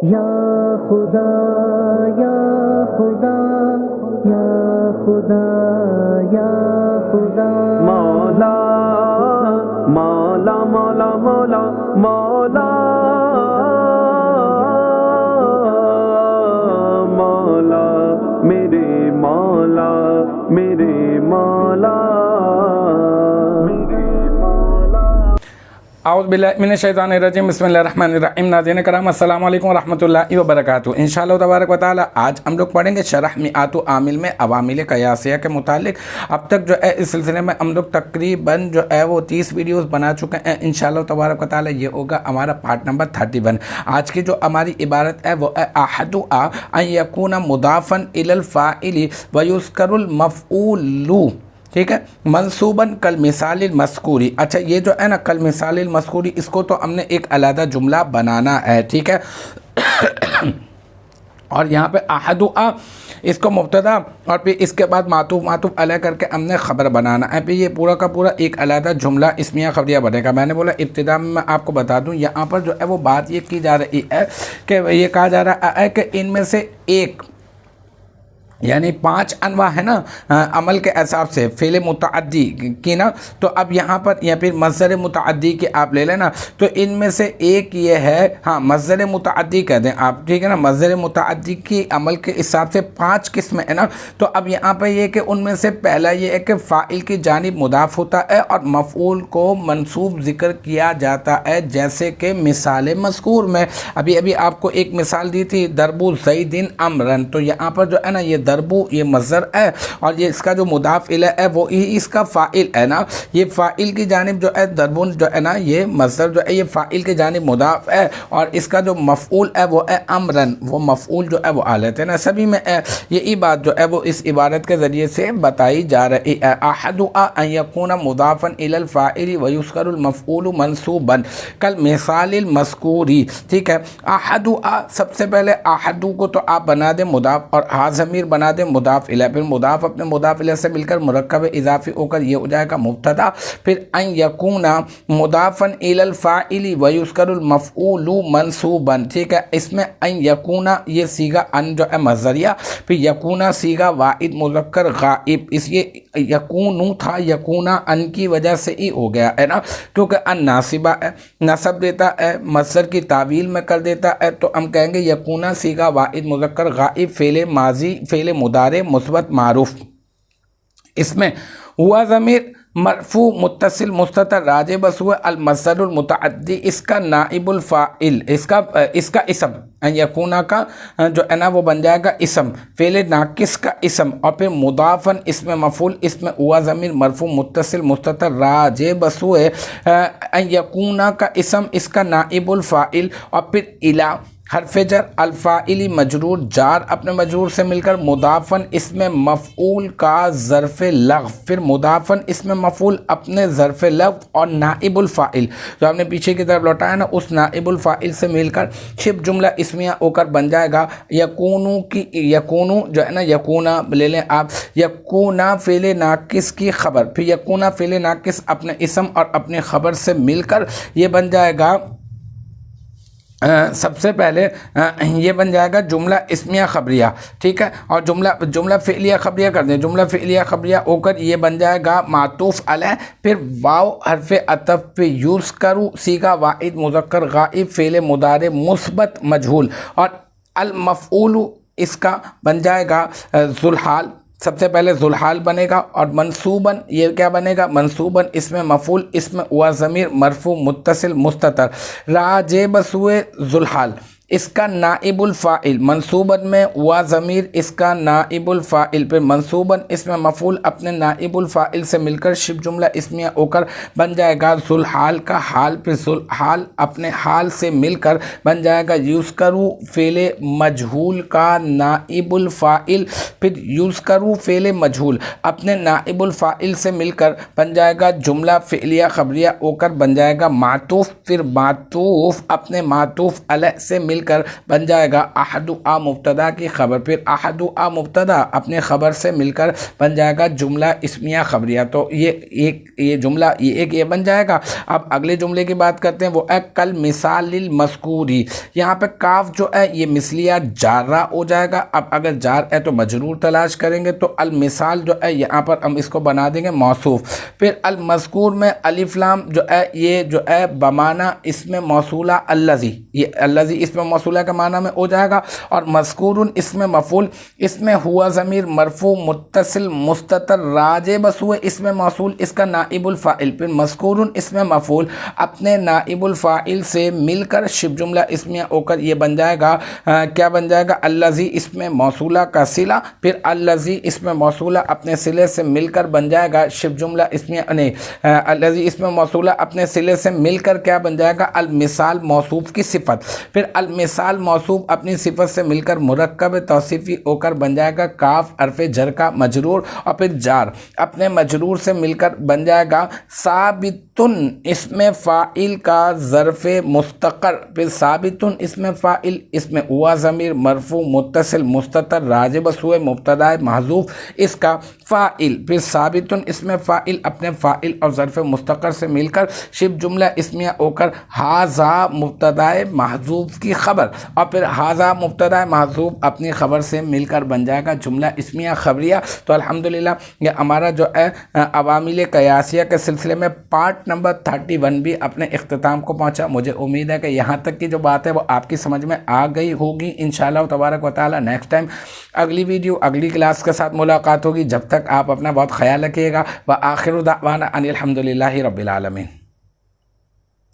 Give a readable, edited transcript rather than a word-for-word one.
یا خدا یا خدا یا خدا یا خدا مولا مولا مولا مولا مولا مولا میرے مولا میرے مولا اعوذ باللہ من الشیطان الرجیم بسم اللہ الرحمن الرحیم۔ ناظرین کرام السلام علیکم ورحمۃ اللہ وبرکاتہ۔ انشاءاللہ تبارک و تعالی آج ہم لوگ پڑھیں گے شرح میعات عامل میں عوامل قیاسیہ کے متعلق۔ اب تک جو ہے اس سلسلے میں ہم لوگ تقریباً جو ہے وہ 30 ویڈیوز بنا چکے ہیں۔ انشاءاللہ تبارک و تعالی یہ ہوگا ہمارا پارٹ نمبر 31۔ آج کی جو ہماری عبارت ہے وہ احدھا ان یکون مضافا الی الفاعل ویذکر المفعول، ٹھیک ہے، منصوباً کل مثال المذکوری۔ اچھا یہ جو ہے نا کل مثال المذکوری، اس کو تو ہم نے ایک علیحدہ جملہ بنانا ہے، ٹھیک ہے۔ اور یہاں پہ احدھا اس کو مبتدا اور پھر اس کے بعد معطوف علیہ کر کے ہم نے خبر بنانا ہے، پھر یہ پورا کا پورا ایک علیحدہ جملہ اسمیہ خبریہ بنے گا۔ میں نے بولا ابتدا میں آپ کو بتا دوں، یہاں پر جو ہے وہ بات یہ کی جا رہی ہے کہ یہ کہا جا رہا ہے کہ ان میں سے ایک، یعنی 5 انواع ہے نا عمل کے حساب سے فعل متعدی کی نا، تو اب یہاں پر یا پھر مصدر متعدی کے آپ لے لینا، تو ان میں سے ایک یہ ہے، ہاں مصدر متعدی کہہ دیں آپ، ٹھیک ہے نا، مصدر متعدی کی عمل کے حساب سے 5 قسمیں ہیں نا۔ تو اب یہاں پہ یہ کہ ان میں سے پہلا یہ ہے کہ فاعل کی جانب مضاف ہوتا ہے اور مفعول کو منصوب ذکر کیا جاتا ہے، جیسے کہ مثال مذکور میں ابھی آپ کو ایک مثال دی تھی، ضرب زید عمرا، تو یہاں پر جو ہے نا یہ ضربو یہ مصدر ہے اور یہ اس کا جو مضاف الیہ ہے وہ اس کا فاعل ہے نا، یہ فاعل کی جانب جو ہے ضربون جو ہے نا یہ مصدر جو ہے یہ فاعل کی جانب مضاف ہے، اور اس کا جو مفعول ہے وہ ہے امرن، وہ مفعول جو ہے وہ آلت ہے نا سبھی میں ہے۔ یہی بات جو ہے وہ اس عبارت کے ذریعے سے بتائی جا رہی ہے۔ احدھا ان یکون مضافا الی الفاعل ویذکر المفعول منصوبا کالمثال المذکوری، ٹھیک ہے۔ احدھا سب سے پہلے احدو کو تو آپ بنا دیں مضاف اور ہا ضمیر بنا دیں مضاف الیہ، پھر مضاف اپنے مضاف الیہ سے مل کر مرکب اضافی ہو کر یہ ہو جائے گا مبتدا، پھر ان یکون مضافا الی الفاعل ویذکر المفعول منصوبا، ٹھیک ہے۔ اس میں ان یکون یہ صیغہ ان جو ہے مصدریہ، پھر یکون صیغہ واحد مذکر غائب، اس یہ یکون تھا یکون ان کی وجہ سے ہی ہو گیا ہے نا، کیونکہ ان ناصبہ ہے، نصب دیتا ہے، مصدر کی تعویل میں کر دیتا ہے، تو ہم کہیں گے یکون صیغہ واحد مذکر غائب، فعل ماضی فعل مضارع مثبت معروف، اس میں ہوا ضمیر مرفوع متصل مستتر راجع بس ہوا المصدر المتعدی، اس کا نائب الفاعل، اس کا اسم یکونا کا جو ہے نا وہ بن جائے گا اسم، فعل ناقص کا اسم، اور پھر مضافن اس میں مفعول، اس میں ہوا ضمیر مرفوع متصل مستتر راجع بس ہوئے یکونا کا اسم، اس کا نائب الفاعل، اور پھر الی حرف جر الفاعلی مجرور جار اپنے مجرور سے مل کر مضافن اس میں مفعول کا ظرف لغو، پھر مضافن اس میں مفعول اپنے ظرف لغو اور نائب الفاعل جو ہم نے پیچھے کی طرف لوٹایا نا، اس نائب الفاعل سے مل کر شبہ جملہ اسمیہ ہو کر بن جائے گا یکونو کی، یکونو جو ہے نا یکونا لے لیں آپ، یکونا فعل ناقص کی خبر، پھر یکونا فعل ناقص اپنے اسم اور اپنے خبر سے مل کر یہ بن جائے گا، سب سے پہلے یہ بن جائے گا جملہ اسمیہ خبریہ، ٹھیک ہے، اور جملہ فعلیہ خبریہ کر دیں، جملہ فعلیہ خبریہ ہو کر یہ بن جائے گا معطوف علیہ، پھر واو حرف عطف پہ یذکر صیغہ واحد مذکر غائب فعل مضارع مثبت مجہول، اور المفعول اس کا بن جائے گا ذوالحال، سب سے پہلے ذوالحال بنے گا، اور منصوباً یہ کیا بنے گا منصوباً اس میں مفعول، اس میں ہوا ضمیر مرفوع متصل مستتر راجع بس ہوئے ذوالحال، اس کا نائب الفاعل، منصوباً میں ہوا ضمیر اس کا نائب الفاعل، پھر منصوباً اس میں مفعول اپنے نائب الفاعل سے مل کر شبہ جملہ اسمیہ ہو کر بن جائے گا ذوالحال کا حال، پھر ذوالحال اپنے حال سے مل کر بن جائے گا یذکرو فعل مجہول کا نائب الفاعل، پھر یذکرو فعل مجہول اپنے نائب الفاعل سے مل کر بن جائے گا جملہ فعلیہ خبریہ ہو کر بن جائے گا معطوف، پھر معطوف اپنے معطوف علیہ سے مل مل کر بن جائے گا احد آ مبتدا کی خبر، پھر احد آ مبتدا اپنے خبر سے مل کر بن جائے گا جملہ اسمیہ خبریہ۔ تو یہ جملہ یہ بن جائے گا۔ اب اگلے جملے کی بات کرتے ہیں، وہ ہے کل مثال المذکوری۔ یہاں پہ کاف جو ہے یہ مثلیہ جارہ ہو جائے گا۔ اب اگر جار ہے تو مجرور تلاش کریں گے، تو المثال جو ہے یہاں پر ہم اس کو بنا دیں گے موصوف۔ پھر المذکور میں الف لام جو ہے یہ جو ہے بمعنی اسم موصولہ الذی، یہ الذی اسم موصولہ کا معنی میں ہو جائے گا، اور مذکور اسم مفعول، اس میں ہوا ضمیر مرفوع متصل مستتر راجع بس ہوئے اسم موصول، اس کا نائب الفاعل، پھر مذکور اسم مفعول اپنے نائب الفاعل سے مل کر شبہ جملہ اسمیہ ہو کر یہ بن جائے گا کیا بن جائے گا الذی اسم موصولہ کا صلہ، پھر الذی اسم موصولہ اپنے صلے سے مل کر بن جائے گا شبہ جملہ اسمیہ الذی اسم موصولہ اپنے صلے سے مل کر کیا بن جائے گا المثال موصوف کی صفت، پھر المثال موصوف اپنی صفت سے مل کر مرکب توصیفی ہو کر بن جائے گا کاف حرف جر کا مجرور، اور پھر جار اپنے مجرور سے مل کر بن جائے گا ثابتن اسم فاعل کا ظرف مستقر، پھر ثابتن اسم فاعل اس میں ہوا ضمیر مرفوع متصل مستتر راجع بس ہوئے مبتدا محذوف اس کا فاعل، پھر ثابتن اسم فاعل اپنے فاعل اور ظرف مستقر سے مل کر شبہ جملہ اسمیہ ہو کر ھذا مبتدا محذوف کی خبر، اور پھر ھذا مبتدا محذوف اپنی خبر سے مل کر بن جائے گا جملہ اسمیہ خبریہ۔ تو الحمدللہ یہ ہمارا جو ہے عوامل قیاسیہ کے سلسلے میں پارٹ نمبر 31 بھی اپنے اختتام کو پہنچا۔ مجھے امید ہے کہ یہاں تک کی جو بات ہے وہ آپ کی سمجھ میں آ گئی ہوگی انشاءاللہ تبارک و تعالی۔ نیکسٹ ٹائم اگلی ویڈیو اگلی کلاس کے ساتھ ملاقات ہوگی، جب تک آپ اپنا بہت خیال رکھیے گا۔ وآخر دعوانا ان الحمدللہ رب العالمین۔